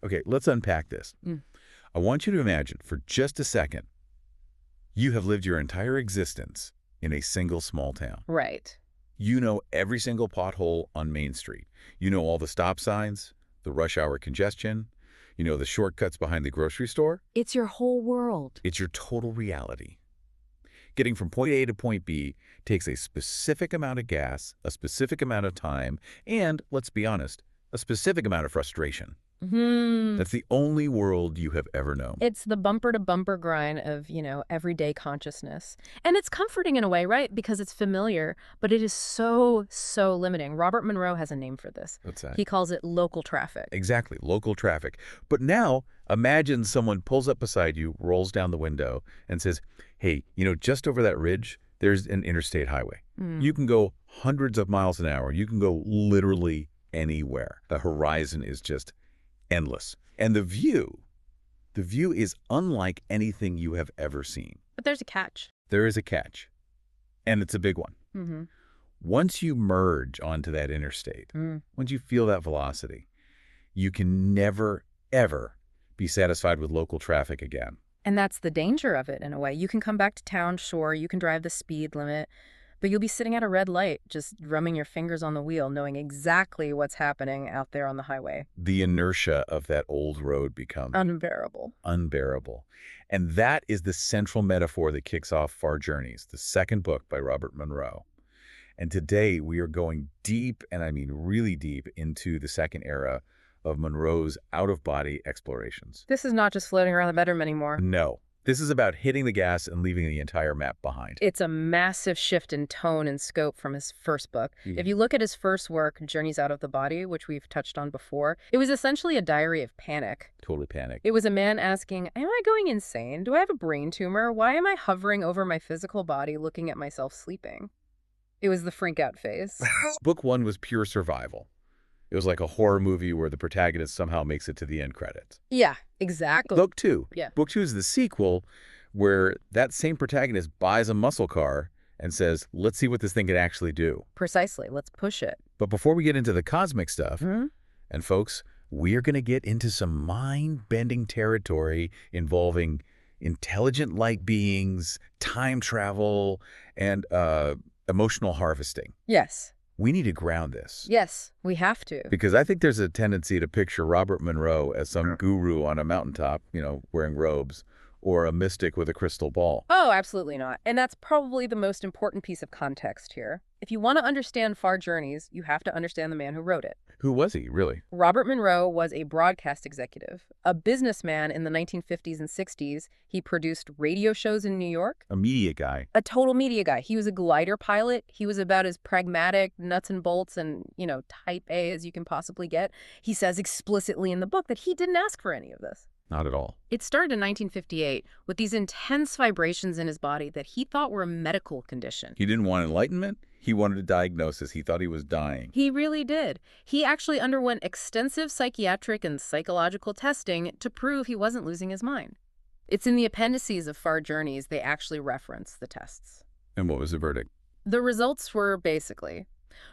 Okay, let's unpack this. Mm. I want you to imagine for just a second, you have lived your entire existence in a single small town. Right. You know every single pothole on Main Street. You know all the stop signs, the rush hour congestion. You know the shortcuts behind the grocery store. It's your whole world. It's your total reality. Getting from point A to point B takes a specific amount of gas, a specific amount of time, and, let's be honest, a specific amount of frustration. That's the only world you have ever known. It's the bumper-to-bumper grind of, everyday consciousness. And it's comforting in a way, right? Because it's familiar, but it is so, so limiting. Robert Monroe has a name for this. What's that? He calls it local traffic. Exactly, local traffic. But now, imagine someone pulls up beside you, rolls down the window, and says, hey, just over that ridge, there's an interstate highway. You can go hundreds of miles an hour. You can go literally anywhere. The horizon is just endless. And the view is unlike anything you have ever seen. But there's a catch. There is a catch, and it's a big one. Once you merge onto that interstate, once you feel that velocity, you can never, ever be satisfied with local traffic again. And that's the danger of it, in a way. You can come back to town, sure, you can drive the speed limit, but you'll be sitting at a red light, just drumming your fingers on the wheel, knowing exactly what's happening out there on the highway. The inertia of that old road becomes unbearable. Unbearable. And that is the central metaphor that kicks off Far Journeys, the second book by Robert Monroe. And today we are going deep, and I mean really deep, into the second era of Monroe's out-of-body explorations. This is not just floating around the bedroom anymore. No. This is about hitting the gas and leaving the entire map behind. It's a massive shift in tone and scope from his first book. If you look at his first work, Journeys Out of the Body, which we've touched on before, it was essentially a diary of panic. Totally panic. It was a man asking, am I going insane? Do I have a brain tumor? Why am I hovering over my physical body looking at myself sleeping? It was the freak out phase. Book one was pure survival. It was like a horror movie where the protagonist somehow makes it to the end credits. Yeah, exactly. Book two. Yeah. Book two is the sequel where that same protagonist buys a muscle car and says, let's see what this thing can actually do. Precisely. Let's push it. But before we get into the cosmic stuff, and folks, we are going to get into some mind-bending territory involving intelligent light beings, time travel, and emotional harvesting. Yes. We need to ground this. Yes, we have to. Because I think there's a tendency to picture Robert Monroe as some guru on a mountaintop, wearing robes, or a mystic with a crystal ball. Oh, absolutely not. And that's probably the most important piece of context here. If you want to understand Far Journeys, you have to understand the man who wrote it. Who was he, really? Robert Monroe was a broadcast executive, a businessman in the 1950s and 60s. He produced radio shows in New York. A media guy. A total media guy. He was a glider pilot. He was about as pragmatic, nuts and bolts, and, type A as you can possibly get. He says explicitly in the book that he didn't ask for any of this. Not at all. It started in 1958 with these intense vibrations in his body that he thought were a medical condition. He didn't want enlightenment. He wanted a diagnosis. He thought he was dying. He really did. He actually underwent extensive psychiatric and psychological testing to prove he wasn't losing his mind. It's in the appendices of Far Journeys they actually reference the tests. And what was the verdict? The results were basically,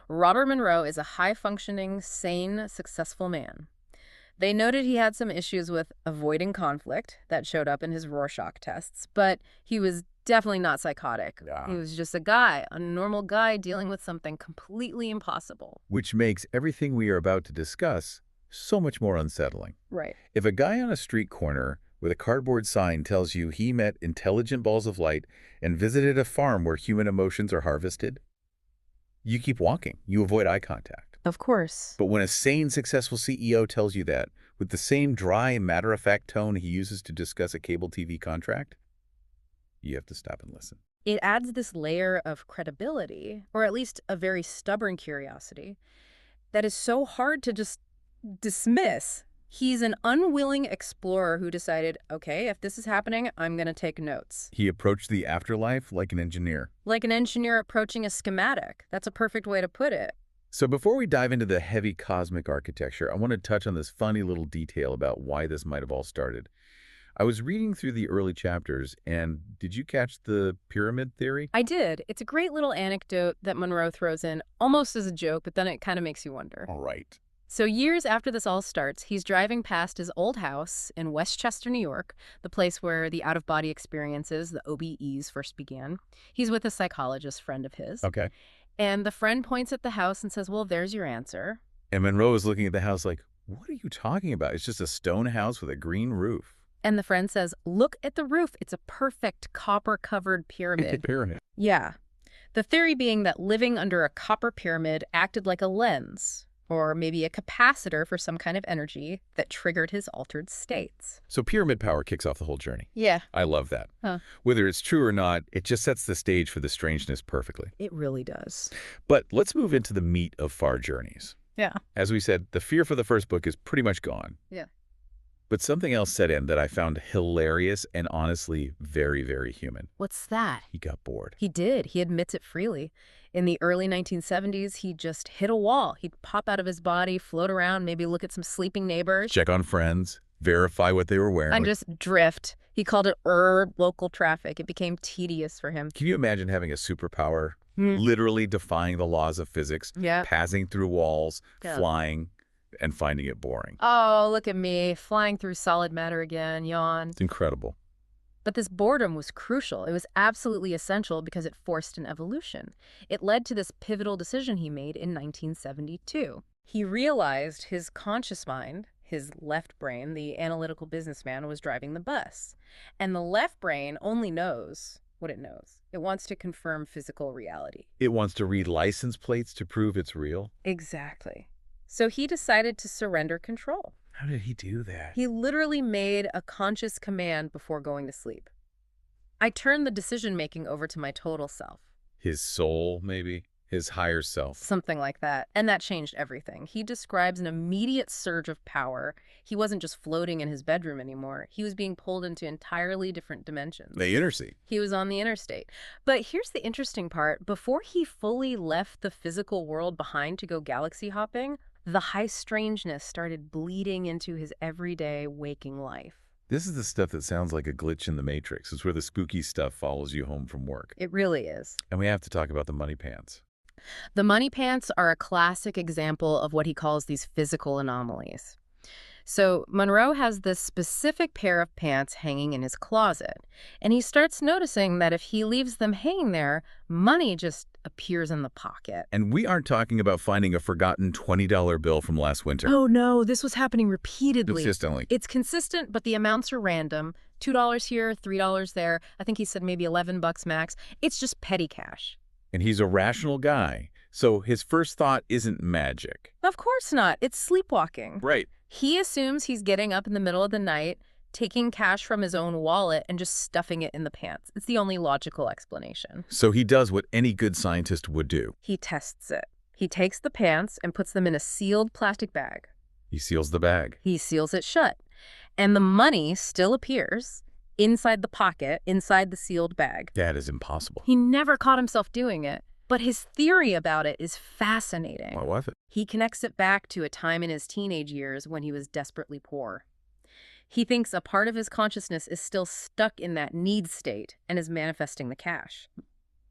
Robert Monroe is a high-functioning, sane, successful man. They noted he had some issues with avoiding conflict that showed up in his Rorschach tests, but he was definitely not psychotic. Yeah. He was just a normal guy dealing with something completely impossible. Which makes everything we are about to discuss so much more unsettling. Right. If a guy on a street corner with a cardboard sign tells you he met intelligent balls of light and visited a farm where human emotions are harvested, you keep walking. You avoid eye contact. Of course. But when a sane, successful CEO tells you that, with the same dry, matter-of-fact tone he uses to discuss a cable TV contract, you have to stop and listen. It adds this layer of credibility, or at least a very stubborn curiosity, that is so hard to just dismiss. He's an unwilling explorer who decided, okay, if this is happening, I'm going to take notes. He approached the afterlife like an engineer. Like an engineer approaching a schematic. That's a perfect way to put it. So before we dive into the heavy cosmic architecture, I want to touch on this funny little detail about why this might have all started. I was reading through the early chapters, and did you catch the pyramid theory? I did. It's a great little anecdote that Monroe throws in, almost as a joke, but then it kind of makes you wonder. All right. So years after this all starts, he's driving past his old house in Westchester, New York, the place where the out-of-body experiences, the OBEs, first began. He's with a psychologist friend of his. Okay. And the friend points at the house and says, well, there's your answer. And Monroe is looking at the house like, what are you talking about? It's just a stone house with a green roof. And the friend says, look at the roof. It's a perfect copper-covered pyramid. Pyramid. Yeah. The theory being that living under a copper pyramid acted like a lens, or maybe a capacitor for some kind of energy that triggered his altered states. So pyramid power kicks off the whole journey. Yeah. I love that. Huh. Whether it's true or not, it just sets the stage for the strangeness perfectly. It really does. But let's move into the meat of Far Journeys. Yeah. As we said, the fear for the first book is pretty much gone. Yeah. But something else set in that I found hilarious and honestly very, very human. What's that? He got bored. He did. He admits it freely. In the early 1970s, he just hit a wall. He'd pop out of his body, float around, maybe look at some sleeping neighbors. Check on friends, verify what they were wearing. And just drift. He called it local traffic. It became tedious for him. Can you imagine having a superpower, literally defying the laws of physics, Yeah. passing through walls, Yeah. flying, and finding it boring? Oh, look at me, flying through solid matter again, yawn. It's incredible. But this boredom was crucial. It was absolutely essential because it forced an evolution. It led to this pivotal decision he made in 1972. He realized his conscious mind, his left brain, the analytical businessman, was driving the bus. And the left brain only knows what it knows. It wants to confirm physical reality. It wants to read license plates to prove it's real. Exactly. So he decided to surrender control. How did he do that? He literally made a conscious command before going to sleep. I turned the decision-making over to my total self. His soul, maybe? His higher self. Something like that. And that changed everything. He describes an immediate surge of power. He wasn't just floating in his bedroom anymore. He was being pulled into entirely different dimensions. The interstate. He was on the interstate. But here's the interesting part. Before he fully left the physical world behind to go galaxy hopping, the high strangeness started bleeding into his everyday waking life. This is the stuff that sounds like a glitch in the Matrix. It's where the spooky stuff follows you home from work. It really is. And we have to talk about the money pants. The money pants are a classic example of what he calls these physical anomalies. So Monroe has this specific pair of pants hanging in his closet, and he starts noticing that if he leaves them hanging there, money just appears in the pocket. And we aren't talking about finding a forgotten $20 bill from last winter. Oh no, this was happening repeatedly. Consistently. It's consistent, but the amounts are random. $2 here, $3 there. I think he said maybe $11 max. It's just petty cash. And he's a rational guy, so his first thought isn't magic. Of course not. It's sleepwalking. Right. He assumes he's getting up in the middle of the night, taking cash from his own wallet, and just stuffing it in the pants. It's the only logical explanation. So he does what any good scientist would do. He tests it. He takes the pants and puts them in a sealed plastic bag. He seals the bag. He seals it shut. And the money still appears inside the pocket, inside the sealed bag. That is impossible. He never caught himself doing it. But his theory about it is fascinating. What was it? He connects it back to a time in his teenage years when he was desperately poor. He thinks a part of his consciousness is still stuck in that need state and is manifesting the cash.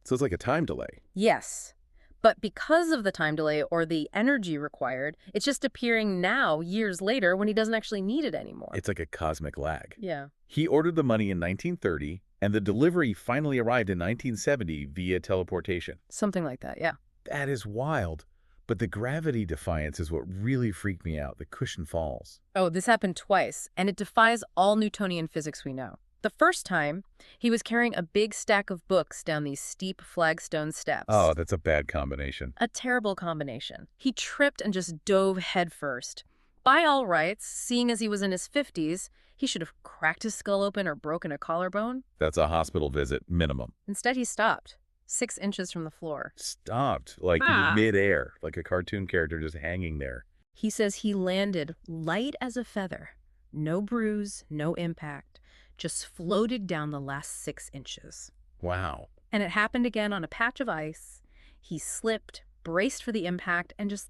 So it's like a time delay. Yes. But because of the time delay or the energy required, it's just appearing now, years later, when he doesn't actually need it anymore. It's like a cosmic lag. Yeah. He ordered the money in 1930, and the delivery finally arrived in 1970 via teleportation. Something like that, yeah. That is wild. But the gravity defiance is what really freaked me out. The cushion falls. Oh, this happened twice, and it defies all Newtonian physics we know. The first time, he was carrying a big stack of books down these steep flagstone steps. Oh, that's a bad combination. A terrible combination. He tripped and just dove headfirst. By all rights, seeing as he was in his 50s, he should have cracked his skull open or broken a collarbone. That's a hospital visit, minimum. Instead, he stopped, 6 inches from the floor. Stopped, like midair, like a cartoon character just hanging there. He says he landed light as a feather. No bruise, no impact. Just floated down the last 6 inches. Wow. And it happened again on a patch of ice. He slipped, braced for the impact, and just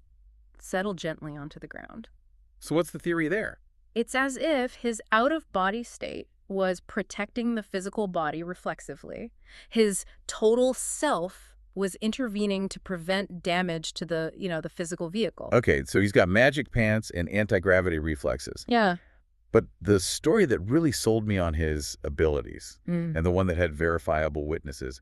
settled gently onto the ground. So what's the theory there? It's as if his out-of-body state was protecting the physical body reflexively. His total self was intervening to prevent damage to the physical vehicle. Okay, so he's got magic pants and anti-gravity reflexes. Yeah. But the story that really sold me on his abilities, Mm. and the one that had verifiable witnesses,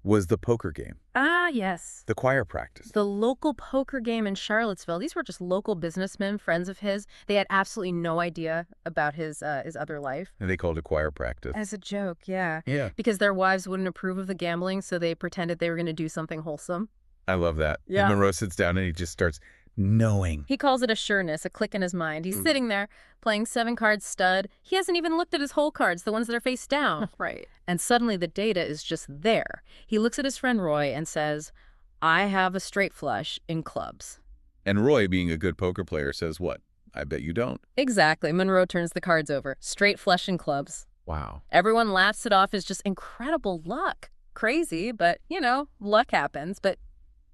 was the poker game, Ah, yes. the choir practice. The local poker game in Charlottesville. These were just local businessmen, friends of his. They had absolutely no idea about his other life. And they called it choir practice. As a joke, yeah. Yeah. Because their wives wouldn't approve of the gambling, so they pretended they were going to do something wholesome. I love that. Yeah. And Monroe sits down and he just starts knowing. He calls it a sureness, a click in his mind. He's sitting there playing 7-card stud. He hasn't even looked at his hole cards, the ones that are face down. Right. And suddenly the data is just there. He looks at his friend Roy and says, I have a straight flush in clubs. And Roy, being a good poker player, says what? I bet you don't. Exactly. Monroe turns the cards over. Straight flush in clubs. Wow. Everyone laughs it off as just incredible luck. Crazy, but, luck happens. But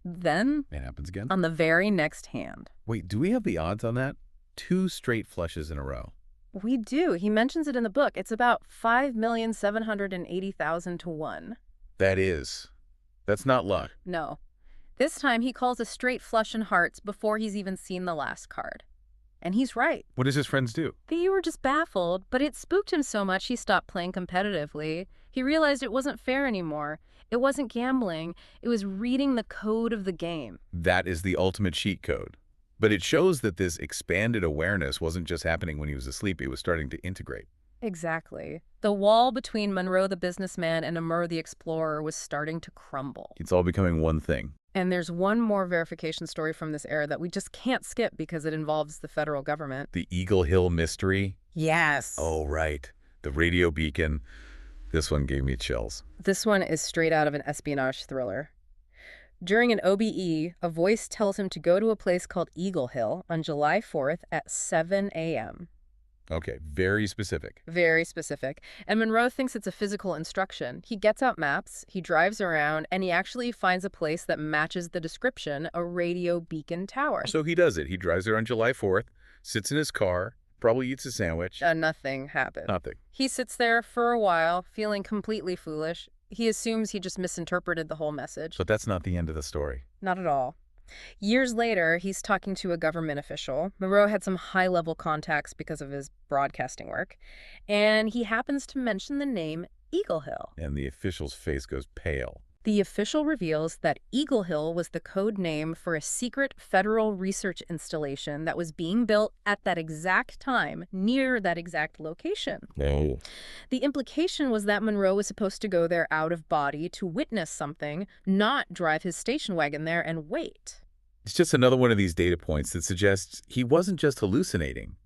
then, It happens again. on the very next hand. Wait, do we have the odds on that? 2 straight flushes in a row. We do. He mentions it in the book. It's about 5,780,000 to 1. That's not luck. No. This time he calls a straight flush in hearts before he's even seen the last card. And he's right. What does his friends do? They were just baffled, but it spooked him so much he stopped playing competitively. He realized it wasn't fair anymore. It wasn't gambling. It was reading the code of the game. That is the ultimate cheat code. But it shows that this expanded awareness wasn't just happening when he was asleep. It was starting to integrate. Exactly. The wall between Monroe the businessman and Amur the explorer was starting to crumble. It's all becoming one thing. And there's one more verification story from this era that we just can't skip because it involves the federal government. The Eagle Hill mystery. Yes. Oh, right. The radio beacon. This one gave me chills. This one is straight out of an espionage thriller. During an OBE, a voice tells him to go to a place called Eagle Hill on July 4th at 7 a.m. Okay, very specific. Very specific. And Monroe thinks it's a physical instruction. He gets out maps, he drives around, and he actually finds a place that matches the description, a radio beacon tower. So he does it. He drives there on July 4th, sits in his car, probably eats a sandwich. Nothing happened. Nothing. He sits there for a while, feeling completely foolish. He assumes he just misinterpreted the whole message. But that's not the end of the story. Not at all. Years later, he's talking to a government official. Monroe had some high-level contacts because of his broadcasting work, and he happens to mention the name Eagle Hill. And the official's face goes pale. The official reveals that Eagle Hill was the code name for a secret federal research installation that was being built at that exact time, near that exact location. No. The implication was that Monroe was supposed to go there out of body to witness something, not drive his station wagon there and wait. It's just another one of these data points that suggests he wasn't just hallucinating.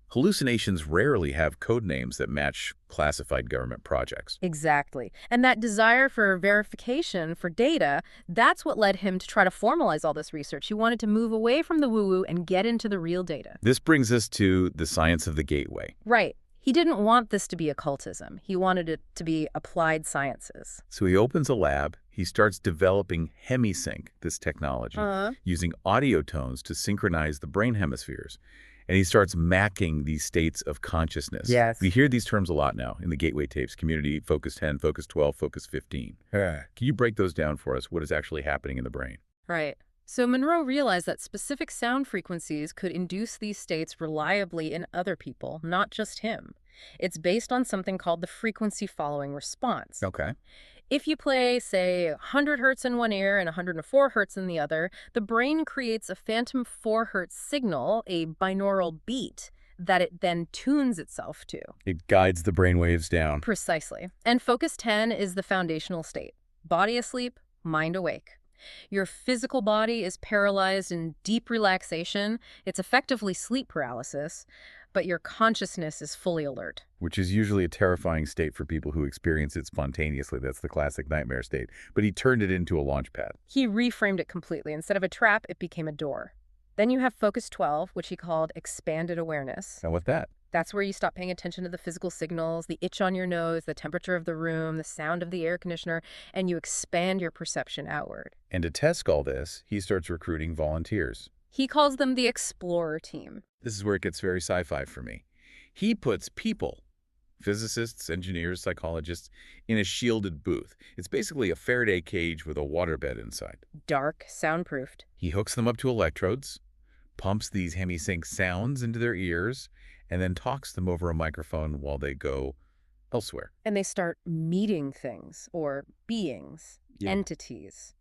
Hallucinations rarely have code names that match classified government projects. Exactly. And that desire for verification, for data, that's what led him to try to formalize all this research. He wanted to move away from the woo-woo and get into the real data. This brings us to the science of the gateway. Right. He didn't want this to be occultism. He wanted it to be applied sciences. So he opens a lab. He starts developing hemisync, this technology, using audio tones to synchronize the brain hemispheres. And he starts macking these states of consciousness. Yes. We hear these terms a lot now in the gateway tapes: community, focus 10, focus 12, focus 15. Can you break those down for us? What is actually happening in the brain? Right. So Monroe realized that specific sound frequencies could induce these states reliably in other people, not just him. It's based on something called the frequency following response. Okay. If you play, say, 100 hertz in one ear and 104 hertz in the other, the brain creates a phantom 4 hertz signal, a binaural beat, that it then tunes itself to. It guides the brain waves down. Precisely. And focus 10 is the foundational state. Body asleep, mind awake. Your physical body is paralyzed in deep relaxation. It's effectively sleep paralysis, but your consciousness is fully alert. Which is usually a terrifying state for people who experience it spontaneously. That's the classic nightmare state. But he turned it into a launch pad. He reframed it completely. Instead of a trap, it became a door. Then you have Focus 12, which he called expanded awareness. Now what's that? That's where you stop paying attention to the physical signals, the itch on your nose, the temperature of the room, the sound of the air conditioner, and you expand your perception outward. And to test all this, he starts recruiting volunteers. He calls them the Explorer Team. This is where it gets very sci-fi for me. He puts people physicists, engineers, psychologists, in a shielded booth. It's basically a Faraday cage with a waterbed inside. Dark, soundproofed. He hooks them up to electrodes, pumps these hemisync sounds into their ears, and then talks them over a microphone while they go elsewhere. And they start meeting things, or beings, Yeah. entities,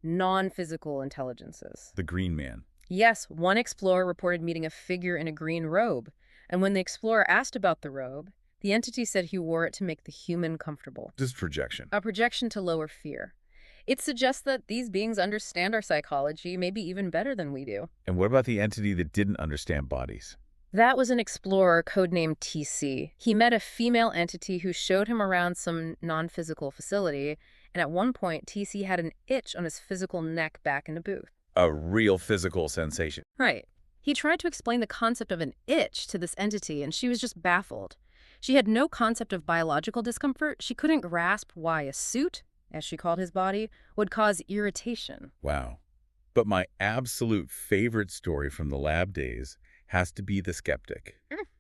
non-physical intelligences. The Green Man. Yes, one explorer reported meeting a figure in a green robe. And when the explorer asked about the robe, the entity said he wore it to make the human comfortable. Just projection. A projection to lower fear. It suggests that these beings understand our psychology maybe even better than we do. And what about the entity that didn't understand bodies? That was an explorer codenamed TC. He met a female entity who showed him around some non-physical facility, and at one point, TC had an itch on his physical neck back in the booth. A real physical sensation. Right. He tried to explain the concept of an itch to this entity, and she was just baffled. She had no concept of biological discomfort. She couldn't grasp why a suit, as she called his body, would cause irritation. Wow. But my absolute favorite story from the lab days has to be the skeptic,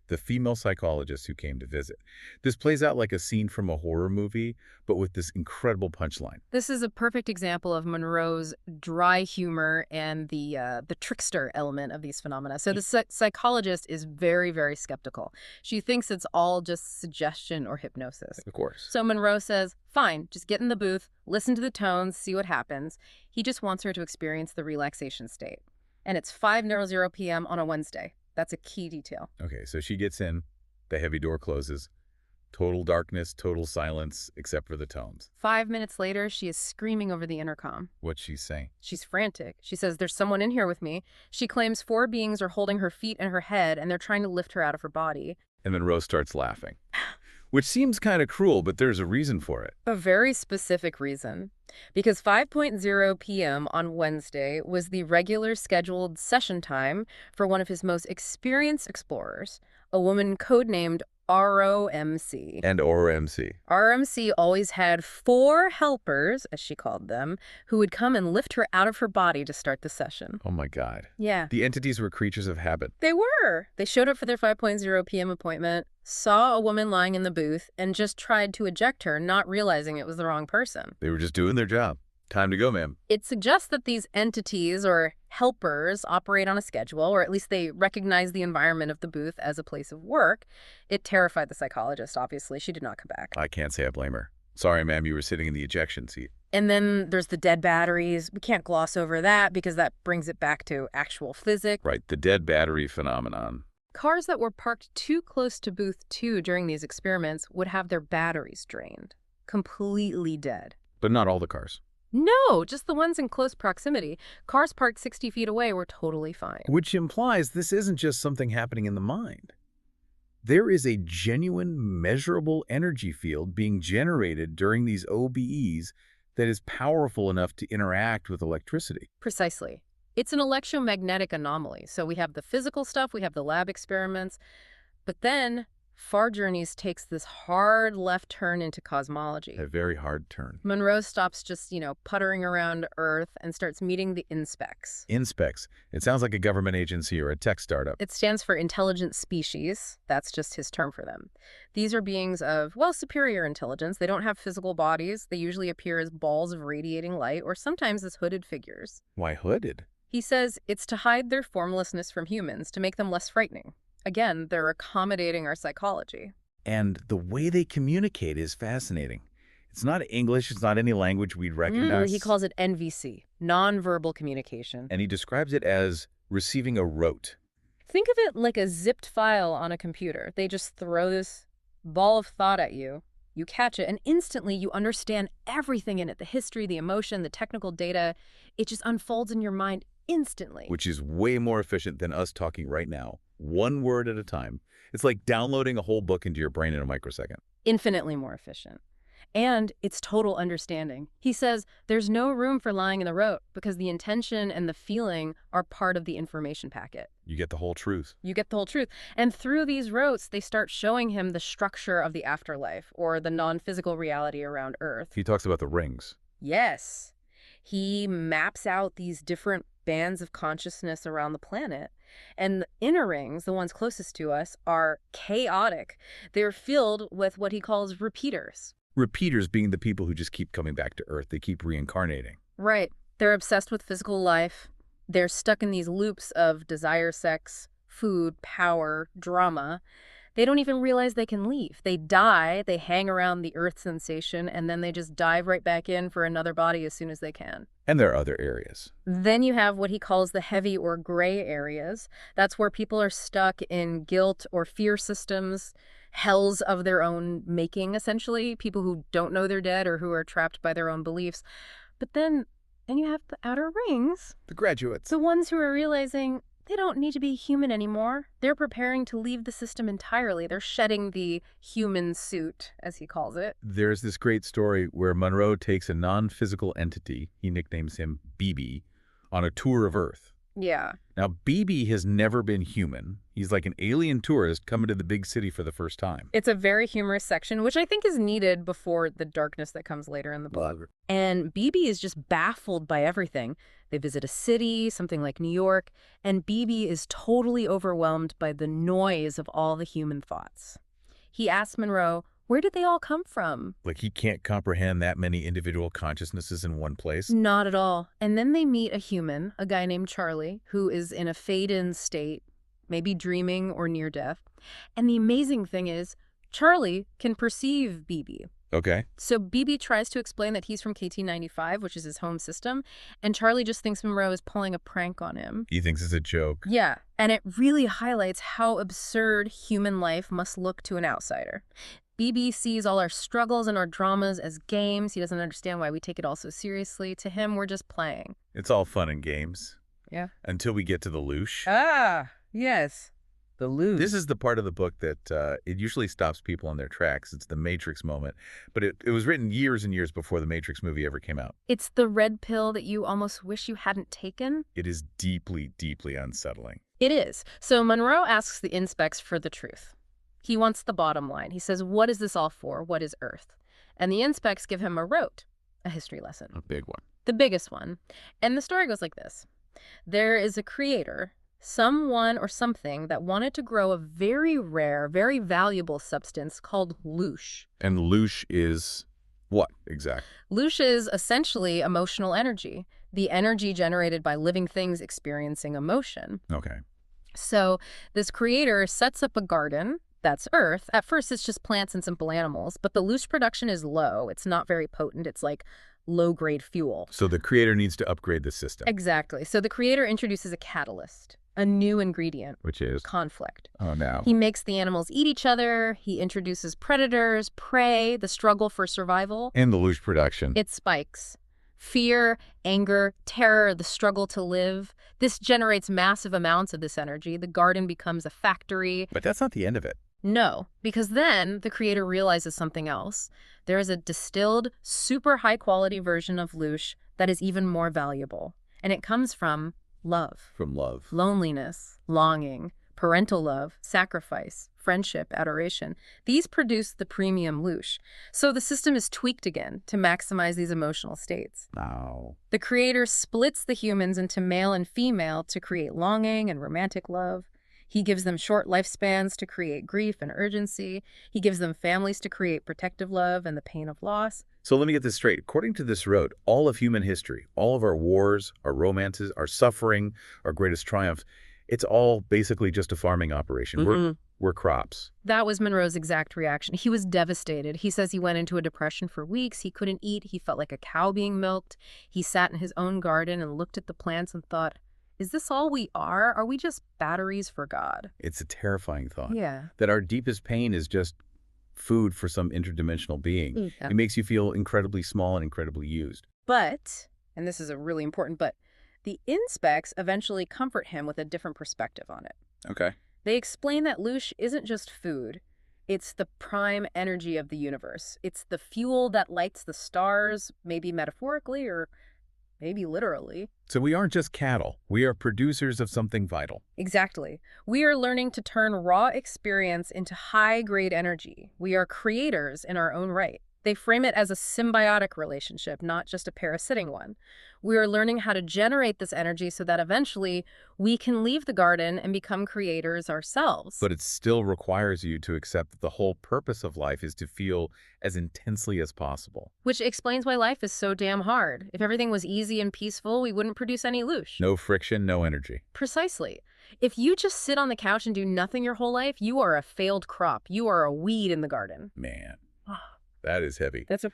the female psychologist who came to visit. This plays out like a scene from a horror movie, but with this incredible punchline. This is a perfect example of Monroe's dry humor and the trickster element of these phenomena. So the psychologist is very, very skeptical. She thinks it's all just suggestion or hypnosis. Of course. So Monroe says, fine, just get in the booth, listen to the tones, see what happens. He just wants her to experience the relaxation state. And it's 5:00 p.m. on a Wednesday. That's a key detail. Okay, so she gets in, the heavy door closes, total darkness, total silence, except for the tones. 5 minutes later, she is screaming over the intercom. What's she saying? She's frantic. She says, there's someone in here with me. She claims 4 beings are holding her feet and her head, and they're trying to lift her out of her body. And Monroe starts laughing, which seems kind of cruel, but there's a reason for it. A very specific reason. Because 5:00 p.m. on Wednesday was the regular scheduled session time for one of his most experienced explorers, a woman codenamed ROMC. And ROMC. RMC always had 4 helpers, as she called them, who would come and lift her out of her body to start the session. Oh my God. Yeah. The entities were creatures of habit. They were. They showed up for their 5:00 p.m. appointment, saw a woman lying in the booth, and just tried to eject her, not realizing it was the wrong person. They were just doing their job. Time to go, ma'am. It suggests that these entities or helpers operate on a schedule, or at least they recognize the environment of the booth as a place of work. It terrified the psychologist, obviously. She did not come back. I can't say I blame her. Sorry, ma'am, you were sitting in the ejection seat. And then there's the dead batteries. We can't gloss over that because that brings it back to actual physics. Right, the dead battery phenomenon. Cars that were parked too close to booth 2 during these experiments would have their batteries drained. Completely dead. But not all the cars. No, just the ones in close proximity. Cars parked 60 feet away were totally fine. Which implies this isn't just something happening in the mind. There is a genuine, measurable energy field being generated during these OBEs that is powerful enough to interact with electricity. Precisely. It's an electromagnetic anomaly. So we have the physical stuff, we have the lab experiments, but then Far Journeys takes this hard left turn into cosmology. A very hard turn. Monroe stops just, puttering around Earth and starts meeting the INSPECs. INSPECs. It sounds like a government agency or a tech startup. It stands for Intelligent Species. That's just his term for them. These are beings of, superior intelligence. They don't have physical bodies. They usually appear as balls of radiating light or sometimes as hooded figures. Why hooded? He says it's to hide their formlessness from humans, to make them less frightening. Again, they're accommodating our psychology. And the way they communicate is fascinating. It's not English. It's not any language we'd recognize. He calls it NVC, nonverbal communication. And he describes it as receiving a rote. Think of it like a zipped file on a computer. They just throw this ball of thought at you. You catch it, and instantly you understand everything in it, the history, the emotion, the technical data. It just unfolds in your mind instantly. Which is way more efficient than us talking right now, one word at a time. It's like downloading a whole book into your brain in a microsecond. Infinitely more efficient. And it's total understanding. He says there's no room for lying in the rote because the intention and the feeling are part of the information packet. You get the whole truth. You get the whole truth. And through these rotes, they start showing him the structure of the afterlife or the non-physical reality around Earth. He talks about the rings. Yes. He maps out these different bands of consciousness around the planet. And the inner rings, the ones closest to us, are chaotic. They're filled with what he calls repeaters. Repeaters being the people who just keep coming back to Earth. They keep reincarnating. Right. They're obsessed with physical life. They're stuck in these loops of desire, sex, food, power, drama. They don't even realize they can leave. They die, they hang around the Earth sensation, and then they just dive right back in for another body as soon as they can. And there are other areas. Then you have what he calls the heavy or gray areas. That's where people are stuck in guilt or fear systems, hells of their own making, essentially. People who don't know they're dead or who are trapped by their own beliefs. But then you have the outer rings. The graduates. The ones who are realizing they don't need to be human anymore. They're preparing to leave the system entirely. They're shedding the human suit, as he calls it. There's this great story where Monroe takes a non-physical entity, he nicknames him BB, on a tour of Earth. Yeah. Now, BB has never been human. He's like an alien tourist coming to the big city for the first time. It's a very humorous section, which I think is needed before the darkness that comes later in the book. And BB is just baffled by everything. They visit a city, something like New York, and BB is totally overwhelmed by the noise of all the human thoughts. He asks Monroe, where did they all come from? Like he can't comprehend that many individual consciousnesses in one place? Not at all. And then they meet a human, a guy named Charlie, who is in a fade-in state, maybe dreaming or near death. And the amazing thing is, Charlie can perceive BB. Okay. So BB tries to explain that he's from KT-95, which is his home system, and Charlie just thinks Monroe is pulling a prank on him. He thinks it's a joke. Yeah, and it really highlights how absurd human life must look to an outsider. BB sees all our struggles and our dramas as games. He doesn't understand why we take it all so seriously. To him, we're just playing. It's all fun and games. Yeah. Until we get to the loosh. Ah, yes. The loosh. This is the part of the book that it usually stops people on their tracks. It's the Matrix moment. But it was written years and years before the Matrix movie ever came out. It's the red pill that you almost wish you hadn't taken. It is deeply, deeply unsettling. It is. So Monroe asks the Inspecs for the truth. He wants the bottom line. He says, what is this all for? What is Earth? And the Inspecs give him a rote, a history lesson. A big one. The biggest one. And the story goes like this. There is a creator, someone or something that wanted to grow a very rare, very valuable substance called loosh. And loosh is what exactly? Loosh is essentially emotional energy, the energy generated by living things experiencing emotion. Okay. So this creator sets up a garden. That's Earth. At first, it's just plants and simple animals, but the loosh production is low. It's not very potent. It's like low-grade fuel. So the creator needs to upgrade the system. Exactly. So the creator introduces a catalyst, a new ingredient. Which is? Conflict. Oh, no. He makes the animals eat each other. He introduces predators, prey, the struggle for survival. And the loosh production. It spikes. Fear, anger, terror, the struggle to live. This generates massive amounts of this energy. The garden becomes a factory. But that's not the end of it. No, because then the creator realizes something else. There is a distilled, super high-quality version of loosh that is even more valuable. And it comes from love. From love. Loneliness, longing, parental love, sacrifice, friendship, adoration. These produce the premium loosh. So the system is tweaked again to maximize these emotional states. Wow. The creator splits the humans into male and female to create longing and romantic love. He gives them short lifespans to create grief and urgency. He gives them families to create protective love and the pain of loss. So let me get this straight. According to this road, all of human history, all of our wars, our romances, our suffering, our greatest triumphs, it's all basically just a farming operation. We're crops. That was Monroe's exact reaction. He was devastated. He says he went into a depression for weeks. He couldn't eat. He felt like a cow being milked. He sat in his own garden and looked at the plants and thought, is this all we are? Are we just batteries for God? It's a terrifying thought. Yeah. That our deepest pain is just food for some interdimensional being. Yeah. It makes you feel incredibly small and incredibly used. But, and this is a really important but, the Inspecs eventually comfort him with a different perspective on it. Okay. They explain that loosh isn't just food. It's the prime energy of the universe. It's the fuel that lights the stars, maybe metaphorically or maybe literally. So we aren't just cattle. We are producers of something vital. Exactly. We are learning to turn raw experience into high-grade energy. We are creators in our own right. They frame it as a symbiotic relationship, not just a parasitic one. We are learning how to generate this energy so that eventually we can leave the garden and become creators ourselves. But it still requires you to accept that the whole purpose of life is to feel as intensely as possible. Which explains why life is so damn hard. If everything was easy and peaceful, we wouldn't produce any loosh. No friction, no energy. Precisely. If you just sit on the couch and do nothing your whole life, you are a failed crop. You are a weed in the garden. Man, that is heavy. That's a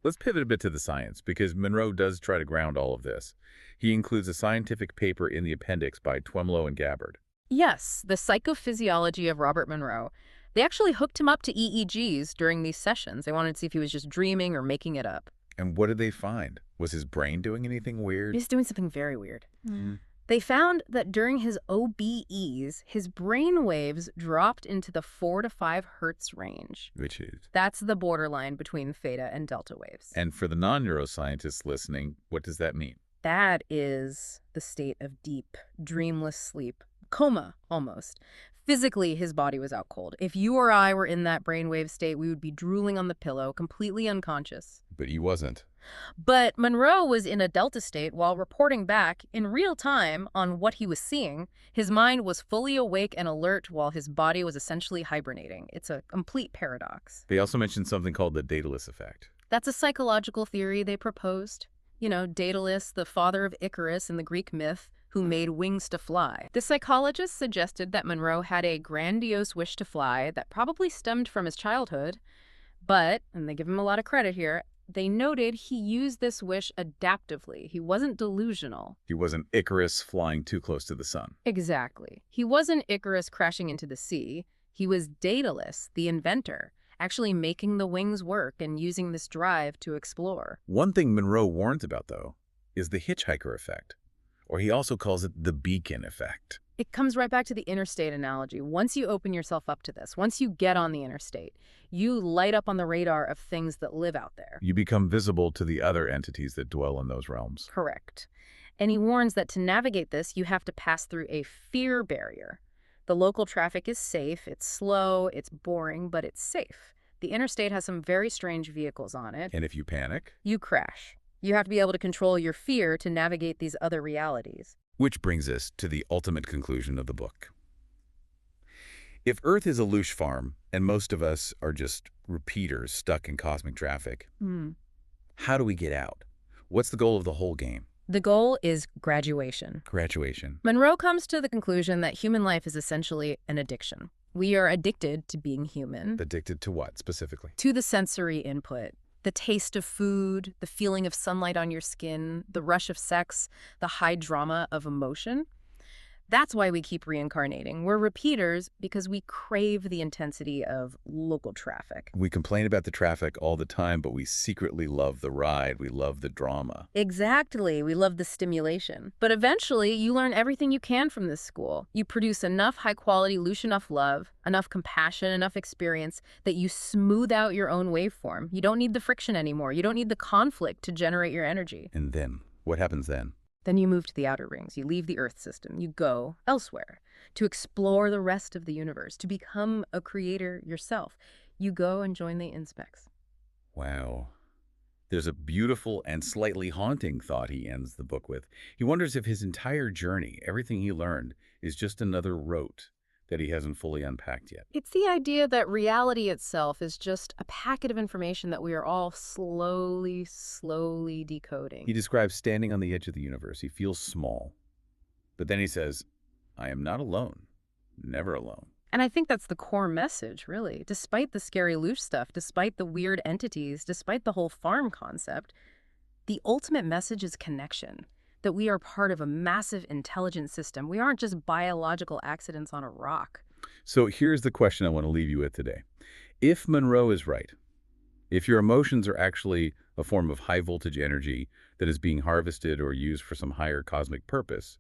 Let's pivot a bit to the science, because Monroe does try to ground all of this. He includes a scientific paper in the appendix by Twemlow and Gabbard. Yes, the psychophysiology of Robert Monroe. They actually hooked him up to EEGs during these sessions. They wanted to see if he was just dreaming or making it up. And what did they find? Was his brain doing anything weird? He's doing something very weird. They found that during his OBEs, his brain waves dropped into the 4 to 5 hertz range. Which is? That's the borderline between theta and delta waves. And for the non-neuroscientists listening, what does that mean? That is the state of deep, dreamless sleep. Coma, almost. Physically, his body was out cold. If you or I were in that brainwave state, we would be drooling on the pillow, completely unconscious. But he wasn't. But Monroe was in a delta state while reporting back in real time on what he was seeing. His mind was fully awake and alert while his body was essentially hibernating. It's a complete paradox. They also mentioned something called the Daedalus effect. That's a psychological theory they proposed. You know, Daedalus, the father of Icarus in the Greek myth, who made wings to fly. The psychologist suggested that Monroe had a grandiose wish to fly that probably stemmed from his childhood, but, and they give him a lot of credit here, they noted he used this wish adaptively. He wasn't delusional. He wasn't Icarus flying too close to the sun. Exactly. He wasn't Icarus crashing into the sea. He was Daedalus, the inventor, actually making the wings work and using this drive to explore. One thing Monroe warns about, though, is the hitchhiker effect, or he also calls it the beacon effect. It comes right back to the interstate analogy. Once you open yourself up to this, once you get on the interstate, you light up on the radar of things that live out there. You become visible to the other entities that dwell in those realms. Correct. And he warns that to navigate this, you have to pass through a fear barrier. The local traffic is safe, it's slow, it's boring, but it's safe. The interstate has some very strange vehicles on it. And if you panic? You crash. You have to be able to control your fear to navigate these other realities. Which brings us to the ultimate conclusion of the book. If Earth is a loosh farm, and most of us are just repeaters stuck in cosmic traffic, how do we get out? What's the goal of the whole game? The goal is graduation. Graduation. Monroe comes to the conclusion that human life is essentially an addiction. We are addicted to being human. Addicted to what, specifically? To the sensory input. The taste of food, the feeling of sunlight on your skin, the rush of sex, the high drama of emotion. That's why we keep reincarnating. We're repeaters because we crave the intensity of local traffic. We complain about the traffic all the time, but we secretly love the ride. We love the drama. Exactly. We love the stimulation. But eventually, you learn everything you can from this school. You produce enough high-quality, loose enough love, enough compassion, enough experience that you smooth out your own waveform. You don't need the friction anymore. You don't need the conflict to generate your energy. And then? What happens then? Then you move to the outer rings. You leave the Earth system. You go elsewhere to explore the rest of the universe, to become a creator yourself. You go and join the inspects. Wow. There's a beautiful and slightly haunting thought he ends the book with. He wonders if his entire journey, everything he learned, is just another rote that he hasn't fully unpacked yet. It's the idea that reality itself is just a packet of information that we are all slowly decoding. He describes standing on the edge of the universe. He feels small. But then he says, I am not alone. Never alone. And I think that's the core message, really. Despite the scary loosh stuff, despite the weird entities, despite the whole farm concept, the ultimate message is connection. That we are part of a massive intelligent system. We aren't just biological accidents on a rock. So here's the question I want to leave you with today. If Monroe is right, if your emotions are actually a form of high voltage energy that is being harvested or used for some higher cosmic purpose,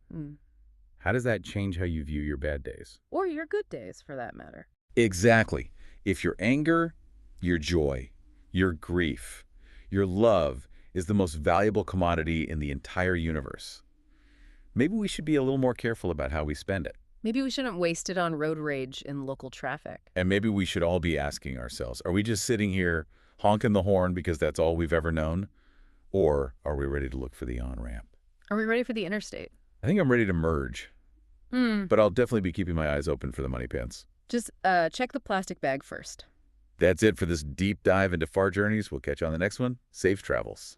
how does that change how you view your bad days? Or your good days, for that matter. Exactly. If your anger, your joy, your grief, your love is the most valuable commodity in the entire universe, maybe we should be a little more careful about how we spend it. Maybe we shouldn't waste it on road rage in local traffic. And maybe we should all be asking ourselves, are we just sitting here honking the horn because that's all we've ever known? Or are we ready to look for the on-ramp? Are we ready for the interstate? I think I'm ready to merge, Hmm. but I'll definitely be keeping my eyes open for the money pants. Just check the plastic bag first. That's it for this deep dive into far journeys. We'll catch you on the next one. Safe travels.